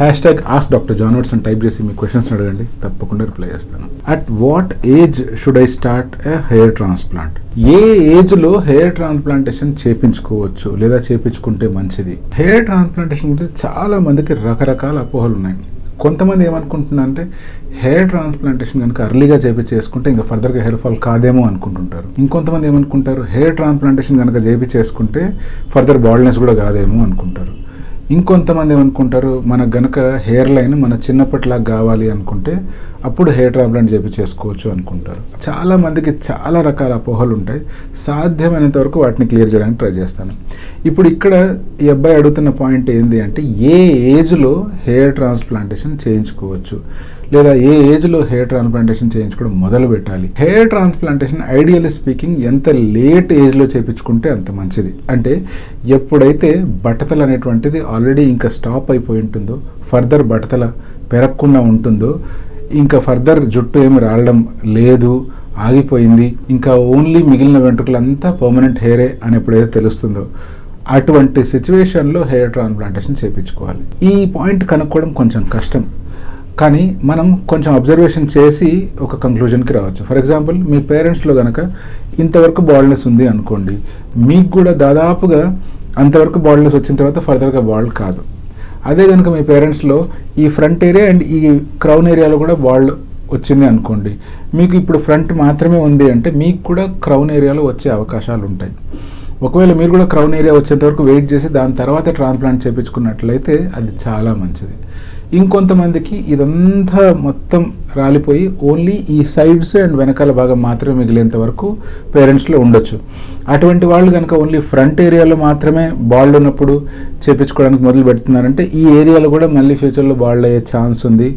Ask doctor John Watson type చేసి మీ questions అడగండి, తప్పకుండా రిప్లై చేస్తాను. At what age should I start a hair transplant? ఏ ఏజ్లో హెయిర్ ట్రాన్స్ప్లాంటేషన్ చేయించుకోవచ్చు లేదా చేయించుకుంటే మంచిది? హెయిర్ ట్రాన్స్ప్లాంటేషన్ గురించి చాలా మందికి రకరకాల అపోహలు ఉన్నాయి. కొంతమంది ఏమనుకుంటున్నా అంటే హెయిర్ ట్రాన్స్ప్లాంటేషన్ కనుక అర్లీగా చేసుకుంటే ఇంకా ఫర్దర్గా హెయిర్ ఫాల్ కాదేమో అనుకుంటుంటారు. ఇంకొంతమంది ఏమనుకుంటారు హెయిర్ ట్రాన్స్ప్లాంటేషన్ కనుక చేసుకుంటే ఫర్దర్ బాల్డ్నెస్ కూడా కాదేమో అనుకుంటారు. ఇంకొంతమంది ఏమనుకుంటారు మనకు గనక హెయిర్ లైన్ మన చిన్నప్పటిలాగా కావాలి అనుకుంటే అప్పుడు హెయిర్ ట్రాన్స్ప్లాంట్ చేసుకోవచ్చు అనుకుంటారు. చాలా మందికి చాలా రకాల అపోహలు ఉంటాయి. సాధ్యమైనంత వరకు వాటిని క్లియర్ చేయడానికి ట్రై చేస్తాను. ఇప్పుడు ఇక్కడ ఈ అబ్బాయి అడుగుతున్న పాయింట్ ఏంటి అంటే ఏ ఏజ్లో హెయిర్ ట్రాన్స్ప్లాంటేషన్ చేయించుకోవచ్చు లేదా ఏ ఏజ్లో హెయిర్ ట్రాన్స్ప్లాంటేషన్ చేయించుకోవడం మొదలు పెట్టాలి? హెయిర్ ట్రాన్స్ప్లాంటేషన్ ఐడియల్లీ స్పీకింగ్ ఎంత లేట్ ఏజ్లో చేయించుకుంటే అంత మంచిది. అంటే ఎప్పుడైతే బట్టతల అనేటువంటిది ఆల్రెడీ ఇంకా స్టాప్ అయిపోయి ఉంటుందో, ఫర్దర్ బట్టతల పెరగకుండా ఉంటుందో, ఇంకా ఫర్దర్ జుట్టు ఏమి రావడం లేదు, ఆగిపోయింది, ఇంకా ఓన్లీ మిగిలిన వెంట్రుకలంతా పర్మనెంట్ హెయిరే అని ఎప్పుడైతే తెలుస్తుందో అటువంటి సిచ్యువేషన్లో హెయిర్ ట్రాన్స్ప్లాంటేషన్ చేయించుకోవాలి. ఈ పాయింట్ కనుక్కోవడం కొంచెం కష్టం, కానీ మనం కొంచెం అబ్జర్వేషన్ చేసి ఒక కంక్లూజన్కి రావచ్చు. ఫర్ ఎగ్జాంపుల్ మీ పేరెంట్స్లో కనుక ఇంతవరకు బాల్డ్నెస్ ఉంది అనుకోండి, మీకు కూడా దాదాపుగా అంతవరకు బాల్డ్నెస్ వచ్చిన తర్వాత ఫర్దర్గా బాల్డ్ కాదు. అదే కనుక మీ పేరెంట్స్లో ఈ ఫ్రంట్ ఏరియా అండ్ ఈ క్రౌన్ ఏరియాలో కూడా బాల్డ్ వచ్చింది అనుకోండి, మీకు ఇప్పుడు ఫ్రంట్ మాత్రమే ఉంది అంటే మీకు కూడా క్రౌన్ ఏరియాలో వచ్చే అవకాశాలు ఉంటాయి. ఒకవేళ మీరు కూడా క్రౌన్ ఏరియా వచ్చేంత వరకు వెయిట్ చేసి దాని తర్వాత ట్రాన్స్ప్లాంట్ చేయించుకున్నట్లయితే అది చాలా మంచిది. ఇంకొంతమందికి ఇదంతా మొత్తం రాలిపోయి ఓన్లీ ఈ సైడ్స్ అండ్ వెనకాల భాగం మాత్రమే మిగిలేంత వరకు పేరెంట్స్లో ఉండొచ్చు. అటువంటి వాళ్ళు కనుక ఓన్లీ ఫ్రంట్ ఏరియాలో మాత్రమే బాల్డ్ ఉన్నప్పుడు చేయించుకోవడానికి మొదలు పెడుతున్నారంటే ఈ ఏరియాలో కూడా మళ్ళీ ఫ్యూచర్లో బాల్డ్ అయ్యే ఛాన్స్ ఉంది.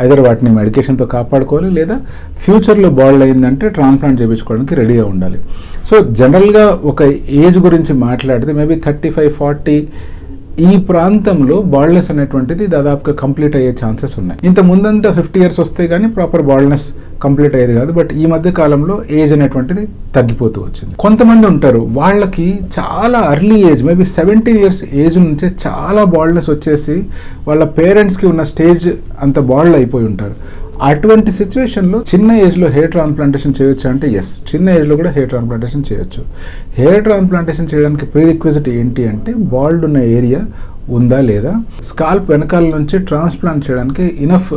ఐదర్ వాటిని మెడికేషన్తో కాపాడుకోవాలి లేదా ఫ్యూచర్లో బాల్డ్ అయిందంటే ట్రాన్స్ప్లాంట్ చేయించుకోవడానికి రెడీగా ఉండాలి. సో జనరల్గా ఒక ఏజ్ గురించి మాట్లాడితే మేబీ 35-40 ఈ ప్రాంతంలో బాల్డ్నెస్ అనేటువంటిది దాదాపుగా కంప్లీట్ అయ్యే ఛాన్సెస్ ఉన్నాయి. ఇంత ముందంతా 50 years వస్తే కానీ ప్రాపర్ బాల్డ్నెస్ కంప్లీట్ అయ్యేది కాదు. బట్ ఈ మధ్య కాలంలో ఏజ్ అనేటువంటిది తగ్గిపోతూ వచ్చింది. కొంతమంది ఉంటారు వాళ్ళకి చాలా early age maybe 17 years age నుంచే చాలా బాల్డ్నెస్ వచ్చేసి వాళ్ళ పేరెంట్స్కి ఉన్న స్టేజ్ అంత బాల్డ్ అయిపోయి ఉంటారు. అటువంటి సిచ్యువేషన్లో చిన్న ఏజ్లో హెయిర్ ట్రాన్స్ప్లాంటేషన్ చేయొచ్చు అంటే ఎస్, చిన్న ఏజ్లో కూడా హెయిర్ ట్రాన్స్ప్లాంటేషన్ చేయొచ్చు. హెయిర్ ట్రాన్స్ప్లాంటేషన్ చేయడానికి ప్రీరిక్విజిట్ ఏంటి అంటే బాల్డ్ ఉన్న ఏరియా ఉందా లేదా, స్కాల్ప్ వెనకాల నుంచి ట్రాన్స్ప్లాంట్ చేయడానికి ఇనఫ్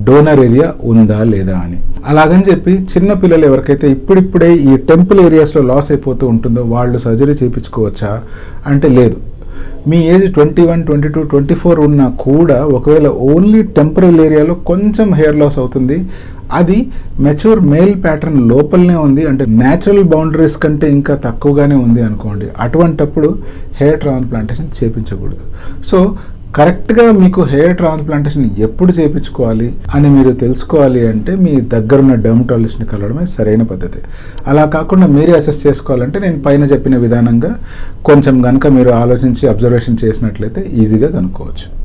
డోనర్ ఏరియా ఉందా లేదా అని. అలాగని చెప్పి చిన్న పిల్లలు ఎవరికైతే ఇప్పుడిప్పుడే ఈ టెంపుల్ ఏరియాస్లో లాస్ అయిపోతూ ఉంటుందో వాళ్ళు సర్జరీ చేయించుకోవచ్చా అంటే లేదు. మీ ఏజ్ 21, 22, 24 ఉన్నా కూడా ఒకవేళ ఓన్లీ టెంపరల్ ఏరియాలో కొంచెం హెయిర్ లాస్ అవుతుంది, అది మెచ్యూర్ మేల్ ప్యాటర్న్ లోపలనే ఉంది అంటే న్యాచురల్ బౌండరీస్ కంటే ఇంకా తక్కువగానే ఉంది అనుకోండి, అటువంటప్పుడు హెయిర్ ట్రాన్స్ప్లాంటేషన్ చేయించకూడదు. సో కరెక్ట్గా మీకు హెయిర్ ట్రాన్స్ప్లాంటేషన్ ఎప్పుడు చేయించుకోవాలి అని మీరు తెలుసుకోవాలి అంటే మీ దగ్గరున్న డెర్మటాలజిస్ట్ని కలవడమే సరైన పద్ధతి. అలా కాకుండా మీరే అసెస్ చేసుకోవాలంటే నేను పైన చెప్పిన విధానంగా కొంచెం కనుక మీరు ఆలోచించి అబ్జర్వేషన్ చేసినట్లయితే ఈజీగా కనుక్కోవచ్చు.